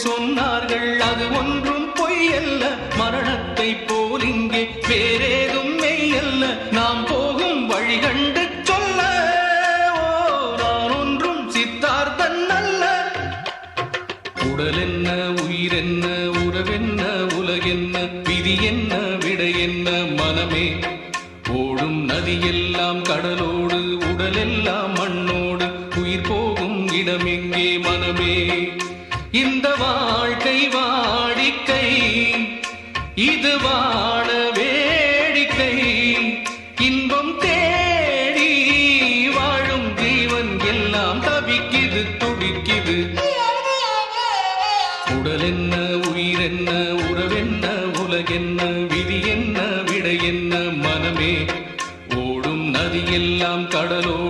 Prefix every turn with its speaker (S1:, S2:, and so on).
S1: சொன்னார்கள் அது ஒன்றும் பொய்யல்ல மரணத்தை போல் இங்கே வேறேதும் மெய்யல்ல நாம் போகும் வழி கண்டு சொல்ல நான் ஒன்றும் சித்தார்த்தன் அல்ல உடல் என்ன உயிர் என்ன உறவென்ன உலகென்ன விதி என்ன விடை என்ன மனமே ஓடும் நதியெல்லாம் கடலோடு உடலெல்லாம் மண்ணோடு உயிர் போகும் இடமெங்கே மனமே இந்த வாழ்க்கை வாடிக்கை இது வாழ வேடிக்கை இன்பம் தேடி வாழும் ஜீவன் எல்லாம் தவிக்குது துடிக்குது உடல் என்ன உயிர் என்ன உறவென்ன உலகென்ன விதி என்ன விடை என்ன மனமே ஓடும் நதியெல்லாம் கடலோடு